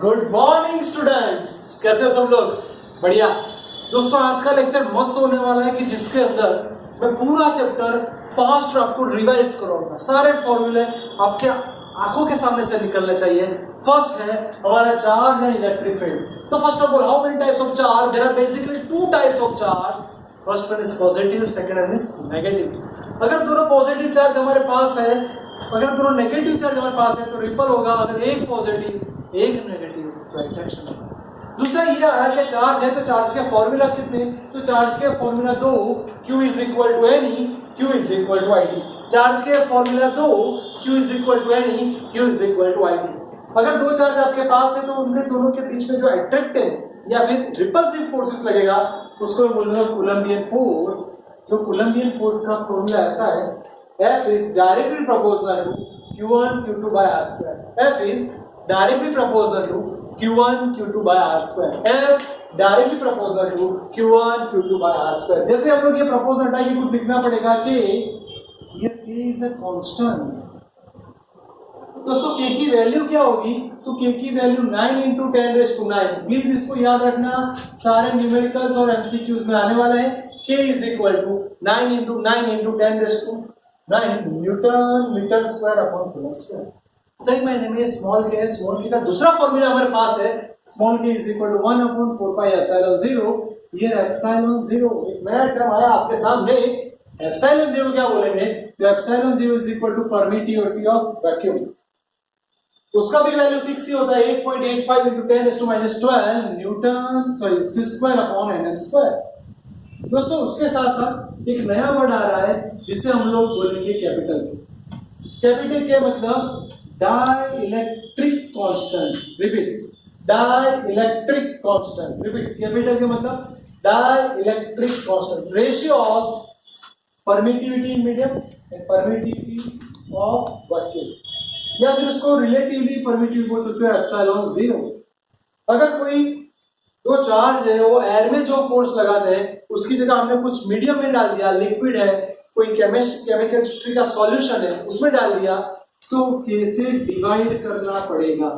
Good morning students, कैसे हो सब लोग? बढ़िया दोस्तों, आज का लेक्चर मस्त होने वाला है कि जिसके अंदर मैं पूरा चैप्टर फास्ट आपको रिवाइज करूंगा। सारे फॉर्मूले आपके आंखों के सामने से निकलने चाहिए। फर्स्ट है हमारा चार्ज है इलेक्ट्रिक फील्ड। तो first of all, how many types of charge? There are basically two types of charge. First one is positive, second one is negative. अगर दोनों पॉजिटिव चार्ज हमारे पास है, अगर दोनों नेगेटिव चार्ज हमारे पास है तो रिपल होगा। अगर एक पॉजिटिव एक नेगेटिव तो अट्रैक्शन होगा। दूसरा ये आया कि चार्ज है तो चार्ज के फॉर्मूला कितने? तो चार्ज के फॉर्मूला दो, Q is equal to N E, Q is equal to ID। Charge के फॉर्मूला दो, Q is equal to N E, Q is equal to ID। अगर दो चार्ज आपके पास है तो उनके दोनों के बीच में जो अट्रैक्टिव या फिर रिपल्सिव फोर्सेस लगेगा उसको मैं बोलूंगा कूलम्बियन फोर्स। जो कूलम्बियन फोर्स का फॉर्मूला ऐसा है, F is directly proportional to Q1 Q2 by R square. F is directly proportional to Q1 Q2 by R square. F directly proportional to Q1 Q2 by R square. जैसे हम लोग ये propose हटा के कुछ लिखना पड़ेगा कि ये K is a constant। दोस्तों K की वैल्यू क्या होगी? तो K की value 9 into 10 raised to 9। Please इसको याद रखना, सारे न्यूमेरिकल्स और MCQs में आने वाले हैं। K is equal to 9 into 9 into 10 raised to 9 newton meter square upon coulomb square. सही मायने में स्मॉल के का दूसरा फॉर्मूला हमारे पास है, small K is equal to 1 upon 4 pi epsilon 0। ये एप्सिलॉन 0 एक नया टर्म आया आपके सामने। एप्सिलॉन 0 क्या बोलेंगे? तो epsilon 0 is equal to permittivity of vacuum. उसका भी वैल्यू फिक्स ही होता है 8.85 into 10⁻12 न्यूटन सी स्क्वायर अपॉन एनएम स्क्वायर। दोस्तों उसके साथ साथ एक नया वर्ड आ रहा है जिसे हम लोग बोलेंगे कैपिटल के। कैपिटल के मतलब dielectric constant. Repeat, dielectric constant. Repeat, capital के मतलब dielectric constant. Ratio of permittivity in medium and permittivity of vacuum, या फिर उसको रिलेटिवली परमिटिव बोल सकते हो, एप्सिलॉन 0। अगर कोई दो चार्ज है वो एयर में जो फोर्स लगाते हैं उसकी जगह हमने कुछ मीडियम में डाल दिया, लिक्विड है, कोई केमिस्ट्री का सॉल्यूशन है उसमें डाल दिया, तो कैसे डिवाइड करना पड़ेगा।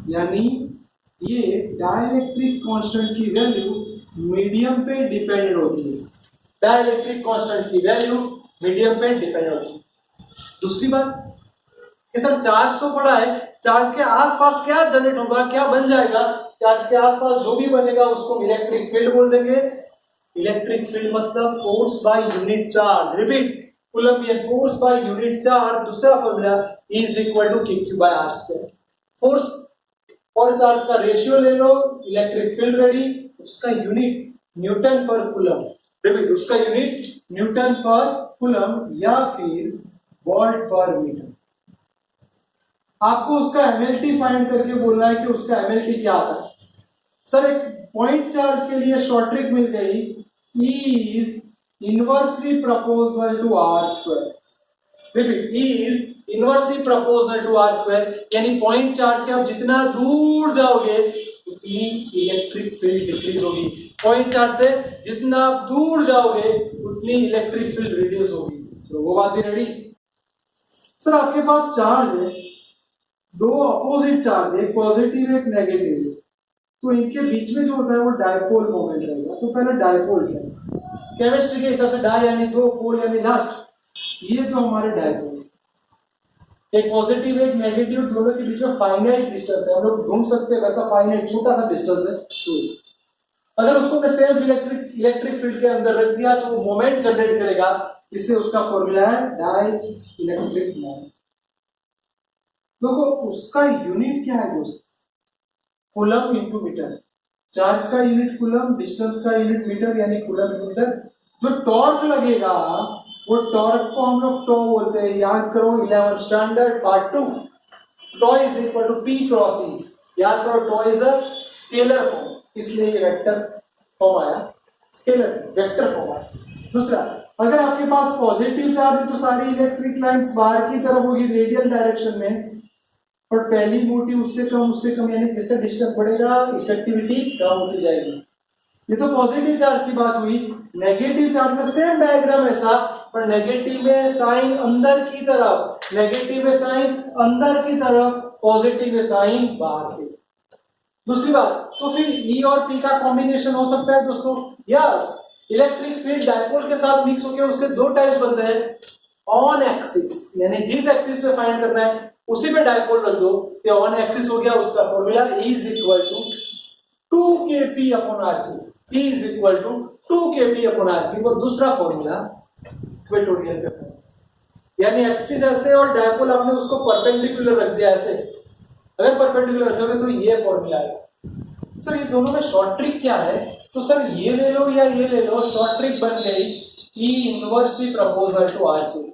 यानी ये डाइलेक्ट्रिक कांस्टेंट की वैल्यू मीडियम पे डिपेंडेंट होती है। डाइलेक्ट्रिक कांस्टेंट की वैल्यू मीडियम पे डिपेंडेंट होती है। दूसरी बात कि सर चार्ज तो पड़ा है, चार्ज के आसपास क्या जनरेट होगा, क्या बन जाएगा? चार्ज के आसपास जो भी बनेगा उसको इलेक्ट्रिक फील्ड बोल देंगे। इलेक्ट्रिक फील्ड मतलब force by unit charge. Repeat, Coulombian force by unit charge. दूसरा formula E is equal to KQ by R square। Force और चार्ज का रेशियो ले लो, इलेक्ट्रिक फील्ड रेडी, उसका unit newton per coulomb. Repeat, उसका unit newton per coulomb या फिर volt पर मीटर। आपको उसका एमएलटी फाइंड करके बोलना है कि उसका एमएलटी क्या आता है। सर एक पॉइंट चार्ज के लिए शॉर्ट ट्रिक मिल गई, E is inversely proportional to R square। Repeat, E is inversely proportional to R square, यानी पॉइंट चार्ज से आप जितना दूर जाओगे उतनी इलेक्ट्रिक फील्ड डिक्रीज होगी। पॉइंट चार्ज से जितना आप दूर जाओगे उतनी इलेक्ट्रिक फील्ड रिड्यूस होगी। तो वो बात भी रेडी। सर आपके पास चार्ज है, दो अपोजिट चार्ज है, एक पॉजिटिव एक नेगेटिव है, तो इनके बीच में जो होता है वो डायपोल मोमेंट रहेगा। तो पहले डायपोल क्या है? केमिस्ट्री के हिसाब से डाई यानी दो, पोल यानी लास्ट। ये तो हमारे डायपोल, एक पॉजिटिव एक नेगेटिव, दोनों के बीच में फाइनाइट डिस्टेंस है, हम लोग ढूंढ सकते हैं वैसा फाइनाइट छोटा सा डिस्टेंस है। तो अगर उसको मैं सेल्फ इलेक्ट्रिक फील्ड के अंदर रख दिया तो वो मोमेंट जनरेट करेगा, इसलिए उसका फॉर्मूला है डाई इलेक्ट्रिक मोमेंट। देखो उसका यूनिट क्या है दोस्त? Coulomb into meter. चार्ज का यूनिट कूलम, डिस्टेंस का यूनिट मीटर, यानी कूलम इनटू मीटर। जो टॉर्क लगेगा वो टॉर्क को हम लोग टॉ बोलते हैं। याद करो 11 standard part 2, tau is equal to P cross E। याद करो tau is a scalar form, इसलिए ये वेक्टर फॉर्म आया, स्केलर वेक्टर फॉर्म आया। दूसरा, अगर आपके पास पॉजिटिव चार्ज है तो सारी इलेक्ट्रिक लाइंस बाहर की तरफ होगी रेडियल डायरेक्शन में, और पहली मोटी उससे कम, यानी जिससे डिस्टेंस बढ़ेगा इफेक्टिविटी कम होती जाएगी। ये तो पॉजिटिव चार्ज की बात हुई। नेगेटिव चार्ज में सेम डायग्राम ऐसा, पर नेगेटिव में साइन अंदर की तरफ, नेगेटिव में साइन अंदर की तरफ, पॉजिटिव में साइन बाहर की तरफ। दूसरी बात, तो फिर E और P का कॉम्बिनेशन हो सकता है दोस्तों? यस, इलेक्ट्रिक फील्ड डायपोल के साथ मिक्स होकर उसके दो टाइप्स बनते हैं। ऑन एक्सिस, यानी जिस एक्सिस पे फाइंड करना है उसी पे डायपोल रख दो, तो ऑन एक्सिस हो गया। उसका formula E is equal to 2kp upon r3, E is equal to 2kp upon r3। और दूसरा फॉर्मूला इक्वेटोरियल पे, यानी एक्सिस ऐसे और डायपोल आपने उसको परपेंडिकुलर रख दिया ऐसे। अगर परपेंडिकुलर रखोगे तो ये फॉर्मूला आएगा। सर ये दोनों में शॉर्ट ट्रिक क्या है? तो सर ये ले लो या ये ले लो, शॉर्ट ट्रिक बन गई E inversely proportional to r3।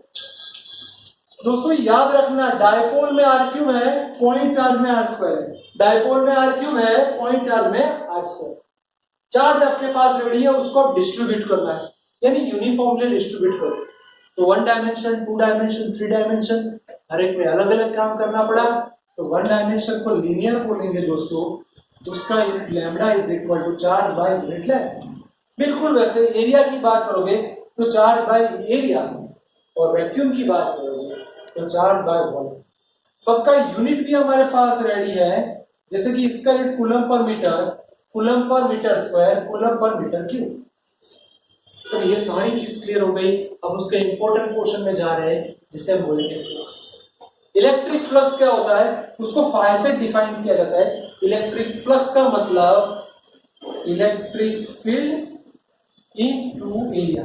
दोस्तों याद रखना, डायपोल में r क्यूब है, पॉइंट चार्ज में r स्क्वायर है। डायपोल में r क्यूब है, पॉइंट चार्ज में r स्क्वायर। चार्ज आपके पास रेडी है, उसको आप डिस्ट्रीब्यूट करना है, यानी यूनिफॉर्मली डिस्ट्रीब्यूट करो। तो 1 डायमेंशन, 2 डायमेंशन, 3 डायमेंशन, हर एक में अलग अलग काम करना पड़ा। तो 1 डायमेंशन को लीनियर बोलेंगे दोस्तों, उसका lambda is equal to charge by unit length. बिल्कुल वैसे एरिया की बात करोगे तो चार्ज बाय एरिया, और वैक्यूम की बात करोगे तो चार्ज बाय वॉल्यूम। सबका यूनिट भी हमारे पास रेडी है, जैसे कि इसका यूनिट कूलम पर मीटर, कूलम पर मीटर स्क्वायर, कूलम पर मीटर क्यूब। सर ये सारी चीज क्लियर हो गई। अब उसके इंपॉर्टेंट पोर्शन में जा रहे हैं, जिसे हम बोलेंगे फ्लक्स। इलेक्ट्रिक फ्लक्स क्या होता है, उसको फाइ से डिफाइन किया जाता है। इलेक्ट्रिक फ्लक्स का मतलब electric field into area.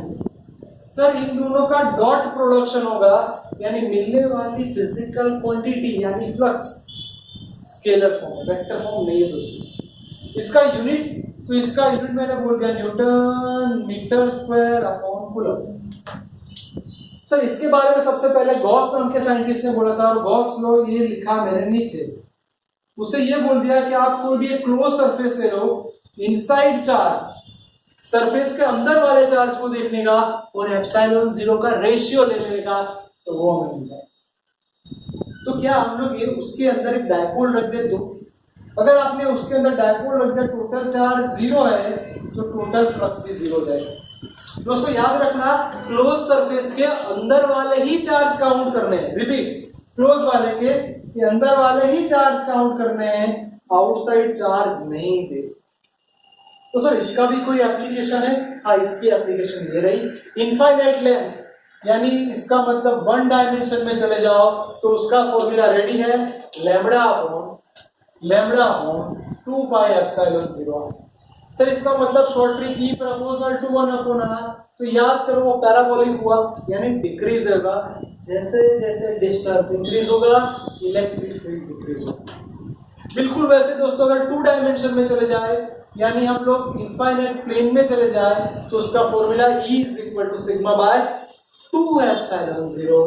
Sir इन दोनों का डॉट प्रोडक्शन होगा, यानी मिलने वाली फिजिकल क्वांटिटी यानी flux scalar form, vector form नहीं है दोस्तों। इसका यूनिट, तो इसका यूनिट मैंने बोल दिया newton meter square upon coulomb. Sir इसके बारे में सबसे पहले गॉस नाम के साइंटिस्ट ने बोला था, और गॉस लॉ ये लिखा मेरे नीचे। उसे ये बोल दिया कि आप कोई भी एक क्लोज सरफेस ले लो, इनसाइड चार्ज, सरफेस के अंदर वाले चार्ज को देखने का और एप्सिलॉन 0 का रेशियो ले लेने का, तो वो हमें मिल जाए। तो क्या हम लोग ये उसके अंदर एक डायपोल रख दे, तो अगर आपने उसके अंदर डायपोल रख दिया, टोटल चार्ज 0 है, तो टोटल फ्लक्स भी 0 हो जाएगा। दोस्तों याद रखना, क्लोज सरफेस के अंदर वाले ही चार्ज काउंट करने हैं। रिपीट, क्लोज वाले के अंदर वाले ही चार्ज काउंट करने हैं, आउटसाइड चार्ज नहीं दे। तो सर इसका भी कोई एप्लीकेशन है? हाँ, इसकी एप्लीकेशन ये रही। इनफाइनाइट लेंथ, यानी इसका मतलब 1 डायमेंशन में चले जाओ तो उसका फॉर्मूला रेडी है, lambda upon 2 pi epsilon 0। Sir इसका मतलब short trick E proportional to 1 upon r। तो याद करो वो पैराबोलिक हुआ, यानी डिक्रीज होगा जैसे जैसे डिस्टेंस इंक्रीज होगा, इलेक्ट्रिक फील्ड डिक्रीज होगा। बिल्कुल वैसे दोस्तों अगर 2 डायमेंशन में चले जाए, यानी हम लोग इनफाइनाइट प्लेन में चले जाए, तो उसका formula E is equal to sigma by 2 epsilon 0।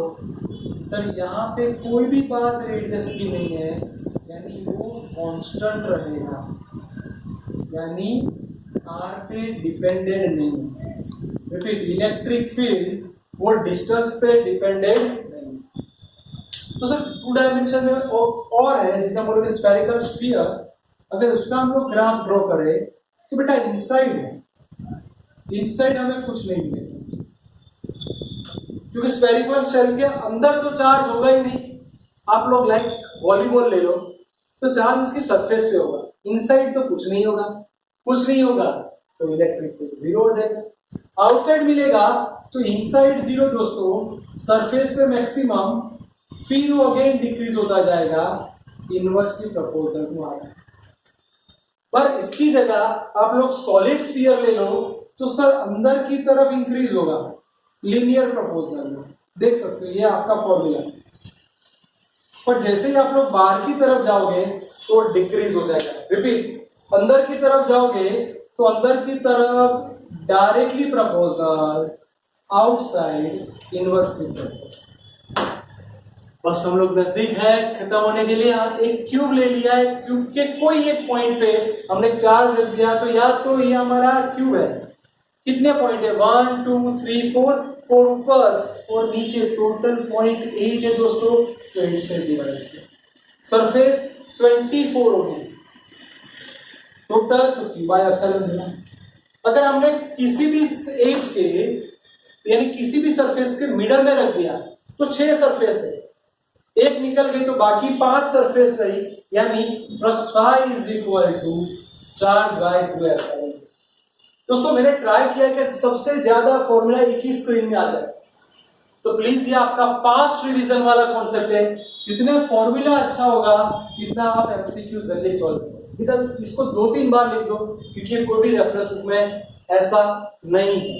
Sir यहाँ पे कोई भी बात रेडियस की नहीं है, यानी वो कांस्टेंट रहेगा, यानी r पे डिपेंडेंट नहीं है। रिपीट, इलेक्ट्रिक फील्ड वो डिस्टेंस पे डिपेंडेंट नहीं। तो सर 2 डायमेंशन में और है, जिसे हम बोलोगे स्फेरिकल स्फीयर। अगर उसका हम लोग ग्राफ ड्रॉ करें तो बेटा इनसाइड है, इनसाइड हमें कुछ नहीं मिलेगा, क्योंकि स्फेरिकल शेल के अंदर तो चार्ज होगा ही नहीं। आप लोग लाइक वॉलीबॉल ले लो, तो चार्ज उसकी सरफेस पे होगा, इनसाइड तो कुछ नहीं होगा। कुछ नहीं होगा तो इलेक्ट्रिक फील्ड 0 हो जाएगा। आउटसाइड मिलेगा तो इनसाइड 0 दोस्तों, सरफेस पे मैक्सिमम, फिर वो अगेन डिक्रीज होता जाएगा इनवर्सली प्रोपोर्शनल टू r। पर इसकी जगह आप लोग सॉलिड स्फीयर ले लो, तो सर अंदर की तरफ इंक्रीज होगा लीनियर प्रोपोर्शनल में। देख सकते हो ये आपका फॉर्मूला। पर जैसे ही आप लोग बाहर की तरफ जाओगे तो डिक्रीज हो जाएगा। रिपीट, अंदर की तरफ जाओगे तो अंदर की तरफ directly proportional, outside inversely proportional. बस हम लोग नजदीक है खत्म होने के लिए। एक क्यूब ले लिया है, क्यूब के कोई एक पॉइंट पे हमने चार्ज रख दिया, तो याद करो ये हमारा क्यूब है। कितने पॉइंट है? 1 2 3 4 4 ऊपर और नीचे, टोटल पॉइंट 8 है दोस्तों। तो 8 से डिवाइड किया, सरफेस 24 हो गई टोटल, तो क्यू बाय एप्सिलॉन 0। अगर हमने किसी भी एज के, यानी किसी भी सरफेस के मिडल में रख दिया, तो 6 सरफेस है, एक निकल गई तो बाकी 5 सरफेस रही, यानी flux phi is equal to charge by 2 दोस्तों मैंने ट्राई किया कि सबसे ज्यादा फॉर्मूला एक ही स्क्रीन में आ जाए, तो प्लीज ये आपका फास्ट रिवीजन वाला कॉन्सेप्ट है। जितने फॉर्मूला अच्छा होगा इतना आप एमसीक्यू जल्दी सॉल्व करो। इधर इसको 2-3 बार लिख दो, क्योंकि कोई भी रेफरेंस बुक में ऐसा नहीं है।